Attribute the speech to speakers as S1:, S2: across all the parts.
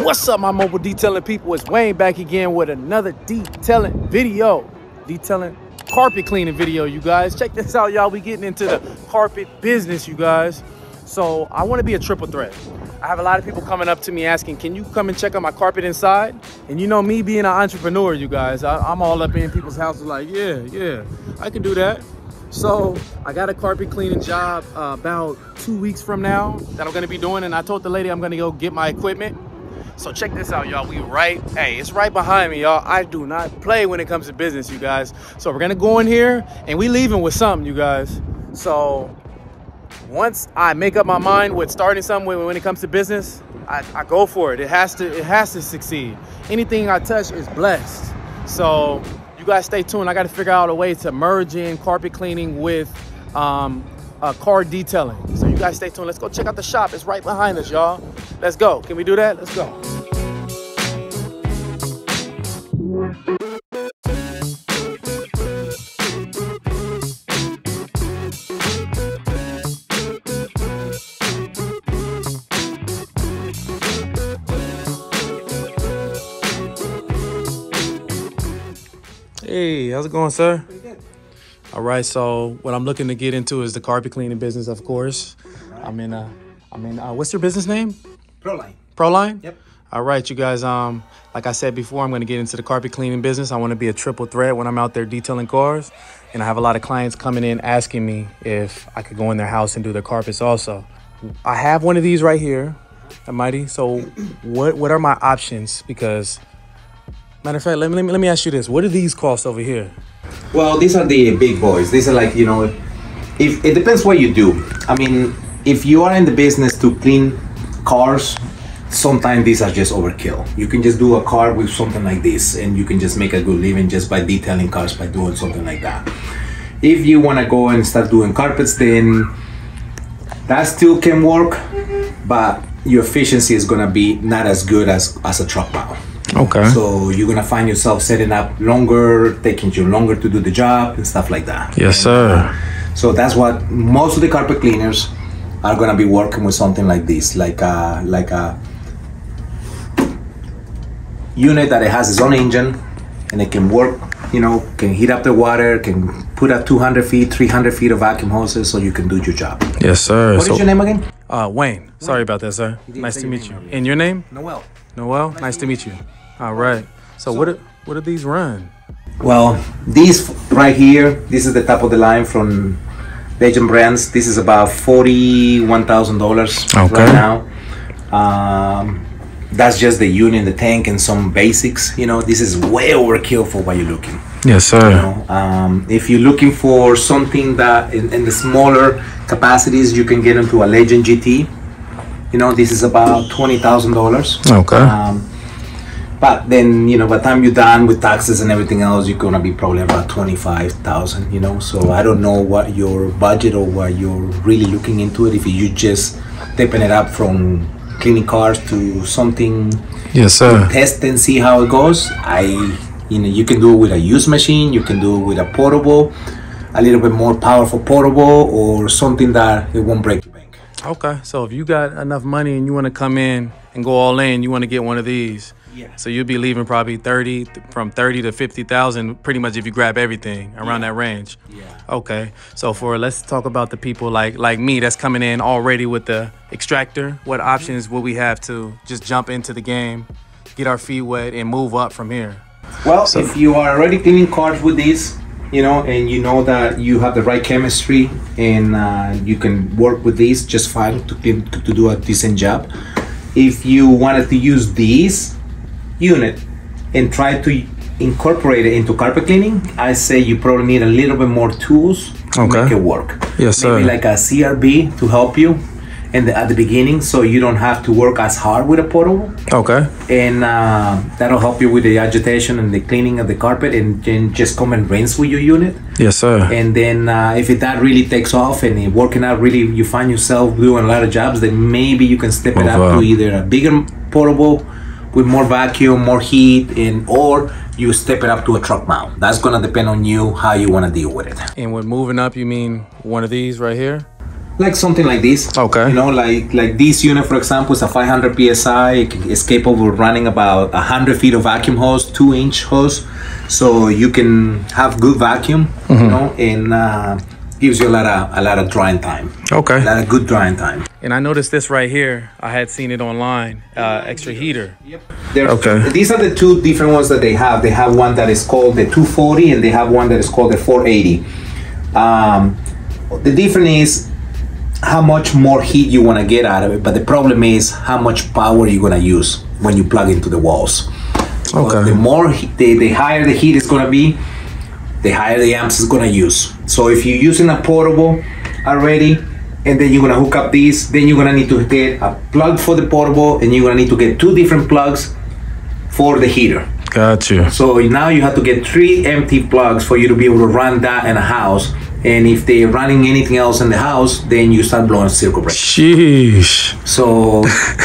S1: What's up, my mobile detailing people? It's Wayne back again with another detailing video. Detailing carpet cleaning video, you guys. Check this out, y'all. We getting into the carpet business, you guys. So I want to be a triple threat. I have a lot of people coming up to me asking, can you come and check out my carpet inside? And you know me being an entrepreneur, you guys, I'm all up in people's houses like, yeah, I can do that. So I got a carpet cleaning job about 2 weeks from now that I'm gonna be doing. And I told the lady I'm gonna go get my equipment. So check this out, y'all. It's right behind me, y'all. I do not play when it comes to business, you guys. So we're gonna go in here and we leaving with something, you guys. So once I make up my mind with starting something when it comes to business, I go for it. It has to succeed. Anything I touch is blessed. So you guys stay tuned. I got to figure out a way to merge in carpet cleaning with car detailing. So you guys stay tuned. Let's go check out the shop. It's right behind us, y'all. Let's go. Can we do that? Let's go. Hey, how's it going, sir?
S2: Pretty good.
S1: All right, so what I'm looking to get into is the carpet cleaning business, of course. Right. I'm in what's your business name?
S2: Proline.
S1: Proline?
S2: Yep.
S1: All right, you guys, like I said before, I'm going to get into the carpet cleaning business. I want to be a triple threat when I'm out there detailing cars. And I have a lot of clients coming in asking me if I could go in their house and do their carpets also. I have one of these right here, a Mighty. So what are my options? Because matter of fact, let me ask you this. What do these cost over here?
S2: Well, these are the big boys. These are like, if it depends what you do. I mean, if you are in the business to clean cars, sometimes these are just overkill. You can just do a car with something like this and you can just make a good living just by detailing cars, by doing something like that. If you want to go and start doing carpets, then that still can work, but your efficiency is going to be not as good as a truck mount.
S1: Okay.
S2: So you're gonna find yourself setting up longer, taking you longer to do the job and stuff like that.
S1: Yes, sir.
S2: So that's what most of the carpet cleaners are gonna be working with, something like this, like a unit that it has its own engine and it can work, can heat up the water, can put up 200 feet, 300 feet of vacuum hoses, so you can do your job.
S1: Yes, sir.
S2: What is your name again?
S1: Wayne. Sorry about that, sir. Nice to meet you. And your name?
S2: Noel.
S1: Noel. Nice to meet you. All right. So what do these run?
S2: Well, these right here, this is the top of the line from Legend Brands. This is about $41,000 right now. That's just the unit, the tank, and some basics. This is way overkill for what you're looking.
S1: Yes, sir.
S2: If you're looking for something that in the smaller capacities, you can get into a Legend GT. This is about $20,000.
S1: Okay.
S2: But then, by the time you're done with taxes and everything else, you're gonna be probably about $25,000. So I don't know what your budget or what you're really looking into it. If you just stepping it up from cleaning cars to something,
S1: yes, sir,
S2: to test and see how it goes. You can do it with a used machine. You can do it with a portable, a little bit more powerful portable, or something that it won't break your bank.
S1: Okay. So if you got enough money and you want to come in and go all in, you want to get one of these.
S2: Yeah.
S1: So you'll be leaving probably from 30 to 50,000, pretty much if you grab everything around that range.
S2: Yeah.
S1: Okay. So let's talk about the people like me that's coming in already with the extractor. What options will we have to just jump into the game, get our feet wet, and move up from here?
S2: Well, if you are already cleaning cars with this, and you know that you have the right chemistry and you can work with these just fine to do a decent job. If you wanted to use these unit and try to incorporate it into carpet cleaning, I say you probably need a little bit more tools to make it work.
S1: Yes, sir.
S2: Maybe like a CRB to help you at the beginning, so you don't have to work as hard with a portable.
S1: Okay.
S2: And that'll help you with the agitation and the cleaning of the carpet, and then just come and rinse with your unit.
S1: Yes, sir.
S2: And then if that really takes off and it working out really, you find yourself doing a lot of jobs, then maybe you can step it up to either a bigger portable with more vacuum, more heat, or you step it up to a truck mount. That's gonna depend on you, how you wanna deal with it.
S1: And with moving up, you mean one of these right here?
S2: like something like this.
S1: Okay.
S2: You know, like this unit, for example, is a 500 psi. It's capable of running about 100 feet of vacuum hose, 2-inch hose, so you can have good vacuum. You know, and gives you a lot of drying time.
S1: Okay.
S2: A lot of good drying time.
S1: And I noticed this right here. I had seen it online. Extra heater.
S2: Okay. These are the two different ones that they have. They have one that is called the 240, and they have one that is called the 480. The difference is how much more heat you want to get out of it, but the problem is how much power you're going to use when you plug into the walls. Okay. The more the higher the heat is going to be, the higher the amps is going to use. So if you're using a portable already, and then you're going to hook up these, then you're going to need to get a plug for the portable, and you're going to need to get 2 different plugs for the heater.
S1: Gotcha.
S2: So now you have to get 3 empty plugs for you to be able to run that in a house. And if they're running anything else in the house, then you start blowing circuit breakers.
S1: Sheesh.
S2: So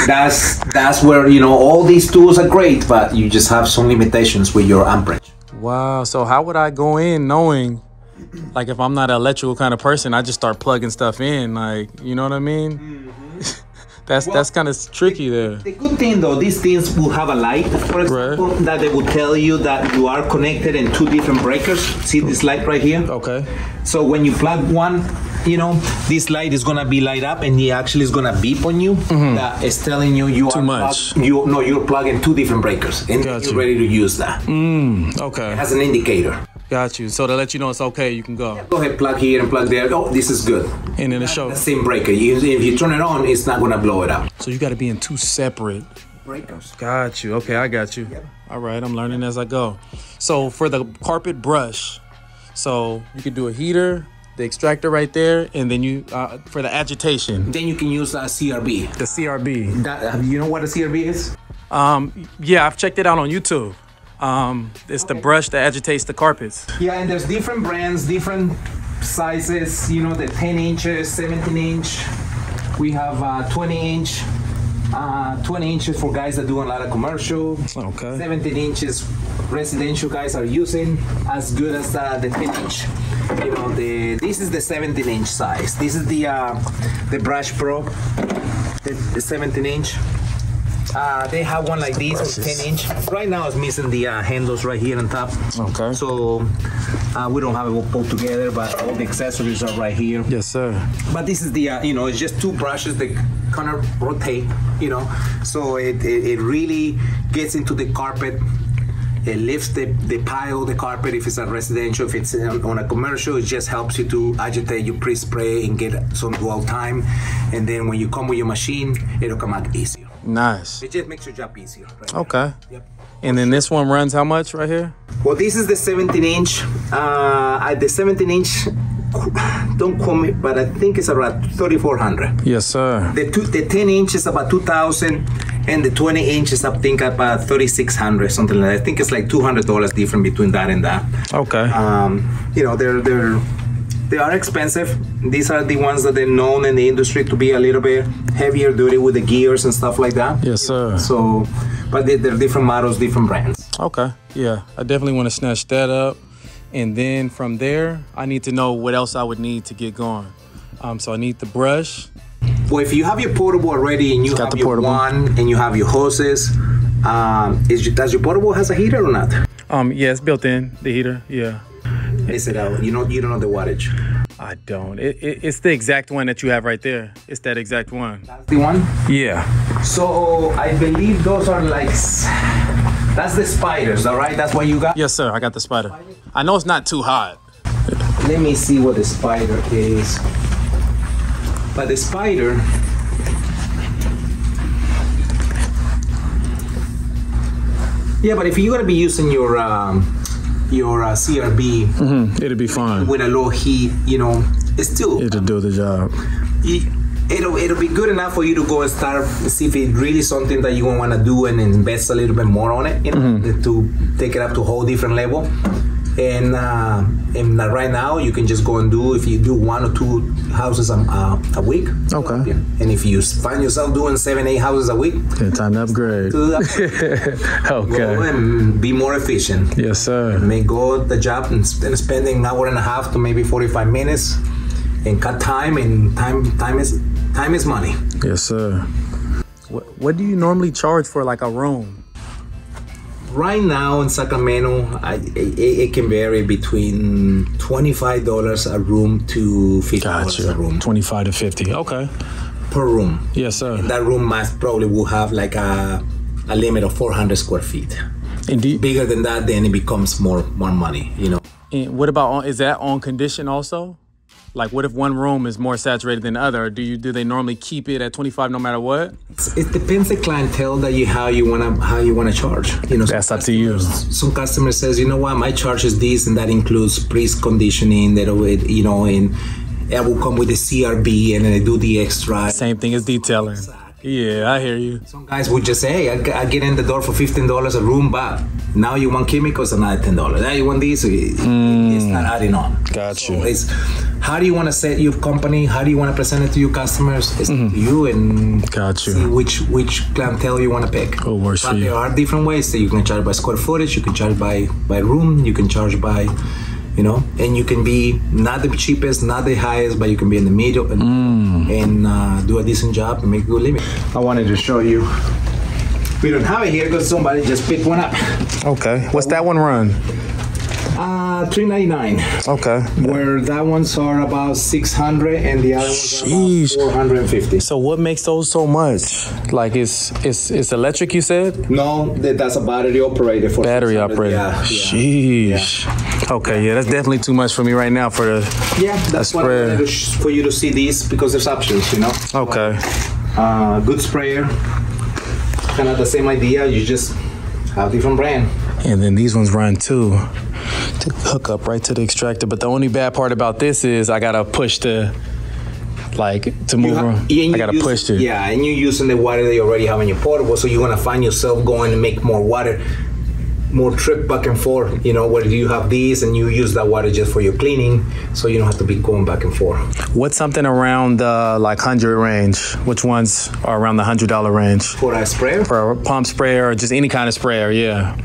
S2: that's where, you know, all these tools are great, but you just have some limitations with your amperage.
S1: Wow. So how would I go in knowing, like, if I'm not an electrical kind of person, I just start plugging stuff in, like, you know what I mean? That's kind of tricky there.
S2: The good thing though, these things will have a light, for example, that they will tell you that you are connected in 2 different breakers. See this light right here?
S1: Okay.
S2: So when you plug one, you know, this light is gonna be light up, and it actually is gonna beep on you. That is telling you you
S1: too
S2: are
S1: much.
S2: You're plugging 2 different breakers, and you're ready to use that.
S1: Okay.
S2: It has an indicator.
S1: Got you. So to let you know it's okay, you can go.
S2: Go ahead, plug here and plug there. Oh, this is good.
S1: And then it shows.
S2: The same breaker. If you turn it on, it's not gonna blow it up.
S1: So you got to be in 2 separate
S2: breakers.
S1: Got you. Okay, I got you. Yep. All right, I'm learning as I go. So for the carpet brush, so you could do a heater, the extractor right there, and then you for the agitation.
S2: Then you can use a CRB.
S1: The CRB.
S2: You know what a CRB is?
S1: Yeah, I've checked it out on YouTube. It's the brush that agitates the carpets.
S2: Yeah, and there's different brands, different sizes. You know, the 10 inches, 17 inch. We have 20 inch. 20 inches for guys that do a lot of commercial.
S1: Okay.
S2: 17 inches residential guys are using, as good as the 10 inch. You know, this is the 17 inch size. This is the Brush Pro, the 17 inch. They have one like this with 10 inch. Right now it's missing the handles right here on top.
S1: Okay.
S2: So we don't have it pulled together, but all the accessories are right here.
S1: Yes, sir.
S2: But this is the, you know, it's just 2 brushes that kind of rotate, you know. So it really gets into the carpet. It lifts the pile of the carpet if it's a residential. If it's on a commercial, it just helps you to agitate, you pre-spray and get some dwell time. And then when you come with your machine, it'll come out easier.
S1: Nice.
S2: It just makes your job easier. Right?
S1: Okay.
S2: Yep.
S1: And then this one runs how much right here?
S2: Well, this is the 17 inch. The 17 inch, don't quote me, but I think it's around 3,400.
S1: Yes, sir.
S2: The 10 inch is about 2,000, and the 20 inch is, I think, about 3,600, something like that. I think it's like $200 different between that and that.
S1: Okay.
S2: You know, they are expensive. These are the ones that they're known in the industry to be a little bit heavier duty with the gears and stuff like that.
S1: Yes, sir.
S2: So, but they're different models, different brands.
S1: Okay. Yeah, I definitely want to snatch that up. And then from there, I need to know what else I would need to get going. So I need the brush.
S2: Well, if you have your portable already and you have your one and you have your hoses, does your portable has a heater or not?
S1: Yeah, it's built in, the heater, yeah.
S2: Is it out? You don't know the wattage?
S1: I don't. It's the exact one that you have right there. It's that exact one.
S2: That's the one?
S1: Yeah.
S2: So I believe those are like, that's the spiders, all right? That's what you got?
S1: Yes, sir, I got the spider. I know it's not too hot.
S2: Let me see what the spider is. But the spider, yeah, but if you're gonna be using your CRB,
S1: it'll be fine
S2: with a low heat. You know, it's still
S1: it'll do the job.
S2: It'll be good enough for you to go and start see if it's really something that you want to do and invest a little bit more on it, you know, to take it up to a whole different level. And right now you can just go and do, if you do 1 or 2 houses a week.
S1: Okay.
S2: Yeah. And if you find yourself doing 7-8 houses a week,
S1: yeah, time to upgrade. Okay.
S2: Go and be more efficient.
S1: Yes, sir.
S2: May go the job and spending an hour and a half to maybe 45 minutes. and cut time, and time is money.
S1: Yes, sir. What do you normally charge for like a room?
S2: Right now in Sacramento, it can vary between $25 a room to $50 a room.
S1: 25 to 50. Okay.
S2: Per room.
S1: Yes, sir.
S2: And that room must probably will have like a limit of 400 square feet.
S1: Indeed.
S2: Bigger than that, then it becomes more money, you know.
S1: And what about is that on condition also? Like, what if one room is more saturated than the other? Or do they normally keep it at 25 no matter what?
S2: It depends the clientele that how you wanna charge. You know,
S1: that's up to you.
S2: Some customer says, you know what, my charge is this, and that includes pre-conditioning. That you know, and it will come with the CRB, and then they do the extra.
S1: Same thing as detailing. Yeah, I hear you.
S2: Some guys would just say, hey, I get in the door for $15 a room, but now you want chemicals, another $10. Now you want these, it's not adding on.
S1: Got you.
S2: So it's how do you want to set your company? How do you want to present it to your customers? It's up to you, and see which clientele you want to pick.
S1: What works for you.
S2: There are different ways that you can charge by square footage, you can charge by room, you can charge by, you know, and you can be not the cheapest, not the highest, but you can be in the middle and do a decent job and make a good living. I wanted to show you. We don't have it here because somebody just picked one up.
S1: Okay. What's that one run?
S2: $399.
S1: Okay.
S2: Where that ones are about $600 and the other ones are about $450.
S1: So what makes those so much? Like it's electric, you said?
S2: No, that's a battery operated for
S1: battery operated. Yeah. Sheesh. Yeah. Okay, yeah, that's definitely too much for me right now for the
S2: that's what I wanted for you to see these because there's options, you know.
S1: Okay.
S2: Good sprayer. Kind of the same idea. You just have different brand.
S1: And then these ones run too. To hook up right to the extractor, but the only bad part about this is I gotta push to move around. I gotta push it.
S2: Yeah, and you're using the water that you already have in your portable, so you're gonna find yourself going to make more water, more trip back and forth. You know, where you have these and you use that water just for your cleaning, so you don't have to be going back and forth.
S1: What's something around the 100 range? Which ones are around the $100 range?
S2: For a sprayer?
S1: For a pump sprayer or just any kind of sprayer, yeah.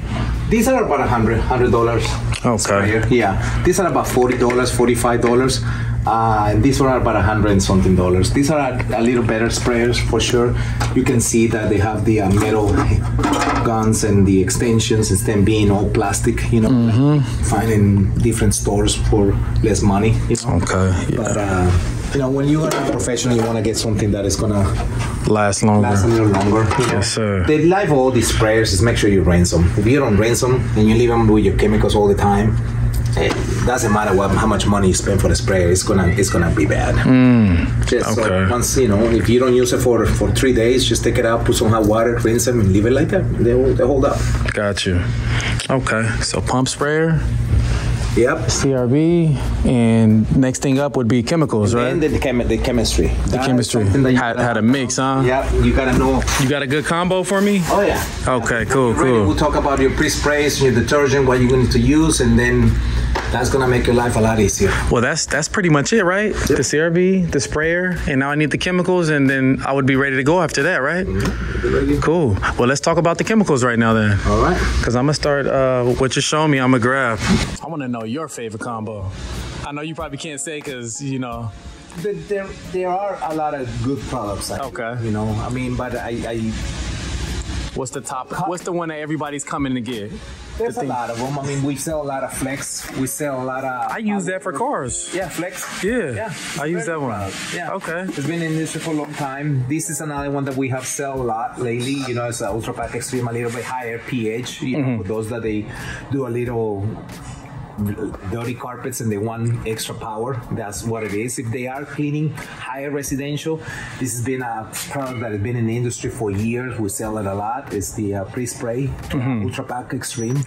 S2: These are about $100.
S1: Okay.
S2: Sprayer. Yeah. These are about $40, $45. And these are about $100 and something. These are a little better sprayers for sure. You can see that they have the metal guns and the extensions instead of being all plastic, you know, finding different stores for less money, you know.
S1: Okay. Yeah.
S2: But, you know, when you're a professional, you want to get something that is going to
S1: last longer.
S2: Last a little longer. You know?
S1: Yes, sir.
S2: The life of all these sprayers is make sure you rinse them. If you don't rinse them and you leave them with your chemicals all the time, it doesn't matter how much money you spend for the sprayer, it's gonna be bad. So once, you know, if you don't use it for 3 days, just take it out, put some hot water, rinse them, and leave it like that. They hold up.
S1: Got you. Okay, so pump sprayer.
S2: Yep.
S1: CRB, and next thing up would be chemicals, right?
S2: And then the chemistry.
S1: The chemistry. How to mix, huh?
S2: Yep. You gotta know.
S1: You got a good combo for me?
S2: Oh yeah.
S1: Okay, cool.
S2: We'll talk about your pre-sprays, your detergent, what you're going to use, and then that's gonna make your life a lot easier.
S1: Well, that's pretty much it, right? Yep. The CRB, the sprayer, and now I need the chemicals, and then I would be ready to go after that, right? Cool. Well, let's talk about the chemicals right now then.
S2: All right.
S1: Because I'm gonna start what you're showing me. I'm gonna grab. I want to know your favorite combo. I know you probably can't say because you know.
S2: There are a lot of good products.
S1: Okay.
S2: You know, I mean, but
S1: What's the top? What's the one that everybody's coming to get?
S2: There's a lot of them. I mean, we sell a lot of Flex. We sell a lot of...
S1: I use that for cars.
S2: Yeah, Flex.
S1: Yeah. I use that one.
S2: Yeah.
S1: Okay.
S2: It's been in the industry for a long time. This is another one that we have sell a lot lately. You know, it's an Ultra Pack Extreme, a little bit higher pH. You know, for those that they do a little dirty carpets and they want extra power, that's what it is. If they are cleaning higher residential, this has been a product that has been in the industry for years. We sell it a lot. It's the pre-spray Ultra Pack Extreme,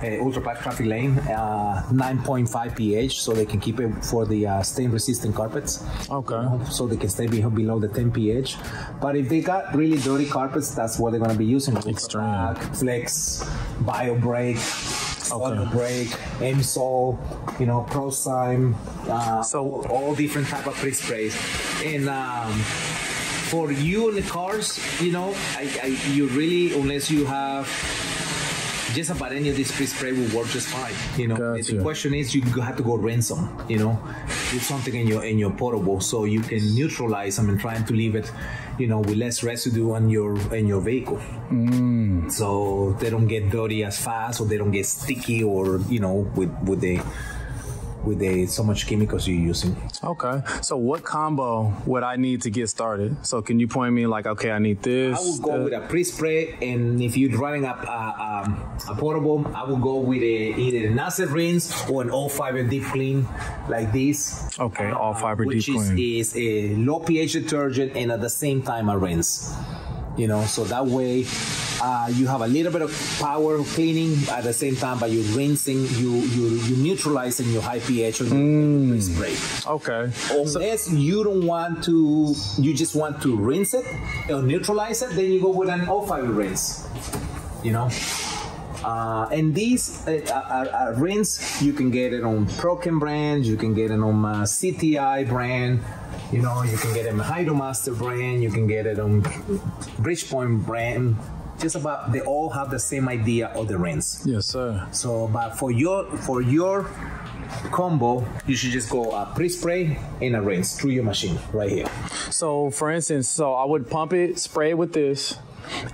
S2: Ultra Pack Traffic Lane, 9.5 pH, so they can keep it for the stain resistant carpets.
S1: Okay.
S2: You know, so they can stay below the 10 pH. But if they got really dirty carpets, that's what they're going to be using.
S1: Extreme.
S2: Flex, BioBreak, Auto Break, MSol, you know, ProSime, so all different type of pre-sprays. And for you in the cars, you know, you really, unless you have just about any of this pre-spray will work just fine. You know,
S1: Gotcha.
S2: the question is you have to go rinse them. You know, do something in your portable so you can neutralize them and trying to leave it, you know, with less residue on your vehicle. So they don't get dirty as fast, or they don't get sticky, or you know, with the so much chemicals you're using.
S1: Okay. So what combo would I need to get started? So can you point me like, okay, I need this?
S2: I would go with a pre-spray, and if you're driving a portable, I would go with either an acid rinse or an all fiber deep clean like this.
S1: Okay, all fiber deep clean.
S2: Which is a low pH detergent and at the same time a rinse. You know, so that way you have a little bit of power of cleaning at the same time, but you're rinsing, you neutralizing your high pH on the spray.
S1: Okay.
S2: Unless you don't want to, you just want to rinse it or neutralize it, then you go with an all fiber rinse. You know. And these rinse, you can get it on Prochem brand, you can get it on CTI brand, you know, you can get it on Hydromaster brand, you can get it on Bridgepoint brand. Just about, they all have the same idea of the rinse.
S1: Yes, sir.
S2: So, but for your combo, you should just go a pre-spray and a rinse through your machine right here.
S1: So, for instance, so I would pump it, spray it with this,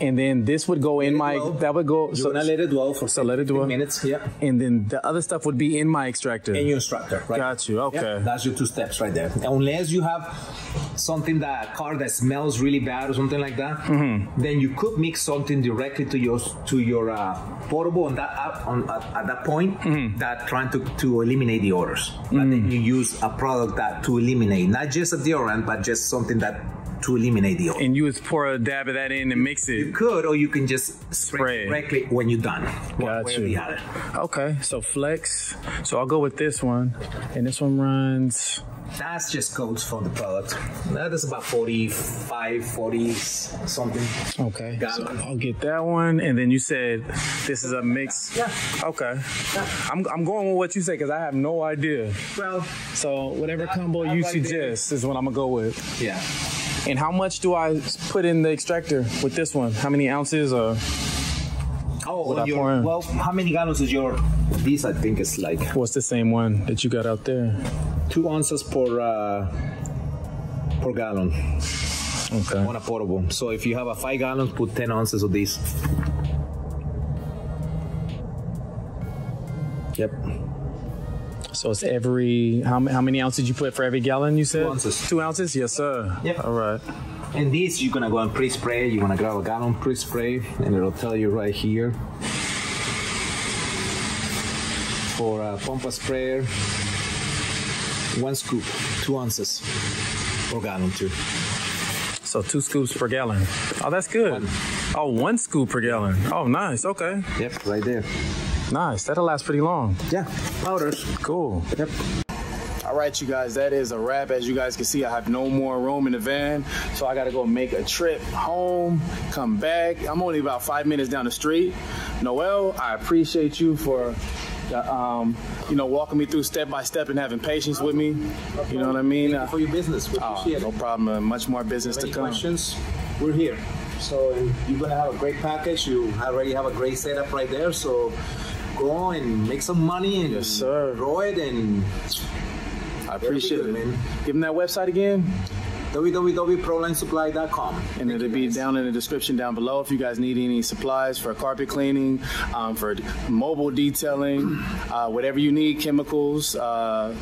S1: and then this would go in my, that would go.
S2: So let it dwell for
S1: so let it dwell.
S2: minutes. Yeah.
S1: And then the other stuff would be in my extractor.
S2: In your extractor, right?
S1: Got you. Okay.
S2: Yeah, that's your 2 steps right there. Unless you have something car that smells really bad or something like that, then you could mix something directly to your portable on that at that point that trying to eliminate the odors. But then you use a product that to eliminate not just a deodorant, but just something that to eliminate the odor.
S1: And you would pour a dab of that in and mix it.
S2: You could, or you can just spray directly when you're done.
S1: Got you. Okay, so flex. So I'll go with this one, and this one runs.
S2: That's just codes for the product. That is about 45, 40 something.
S1: Okay, so I'll get that one, and then you said this is a mix.
S2: Yeah.
S1: Okay.
S2: Yeah.
S1: I'm going with what you say because I have no idea.
S2: Well,
S1: so whatever combo you suggest is what I'm gonna go with.
S2: Yeah.
S1: And how much do I put in the extractor with this one? How many ounces? Or
S2: well, how many gallons is your? This I think is like.
S1: What's the same one that you got out there?
S2: 2 ounces per gallon.
S1: Okay.
S2: On a portable. So if you have a 5 gallons, put 10 ounces of this. Yep.
S1: So it's every, how many ounces you put for every gallon, you said?
S2: 2 ounces.
S1: 2 ounces? Yes, sir.
S2: Yep.
S1: All right.
S2: And this, you're going to go and pre-spray. You're going to grab a gallon pre-spray, and it'll tell you right here. For a pump sprayer, 1 scoop, 2 ounces per gallon too.
S1: So 2 scoops per gallon. Oh, that's good. 1 scoop per gallon. Oh, nice. Okay.
S2: Yep, right there.
S1: Nice. That'll last pretty long.
S2: Yeah, powders.
S1: Cool.
S2: Yep.
S1: All right, you guys, that is a wrap. As you guys can see, I have no more room in the van, so I got to go make a trip home, come back. I'm only about 5 minutes down the street. Noel, I appreciate you for walking me through step by step and having patience with me. You know what I mean?
S2: For your business. We appreciate it.
S1: No problem. Much more business to come.
S2: Questions? We're here. So you're gonna have a great package. You already have a great setup right there. So go and make some money and
S1: yes, sir.
S2: Grow it, and
S1: I appreciate it, man. Give them that website again.
S2: www.prolinesupply.com.
S1: And it'll be down in the description down below if you guys need any supplies for carpet cleaning, for mobile detailing, whatever you need, chemicals,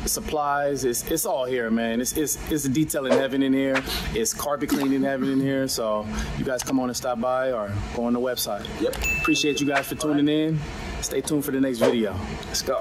S1: supplies. It's all here, man. It's detailing heaven in here. It's carpet cleaning heaven in here. So you guys come on and stop by or go on the website.
S2: Yep.
S1: Appreciate you guys for tuning in. Stay tuned for the next video. Let's go.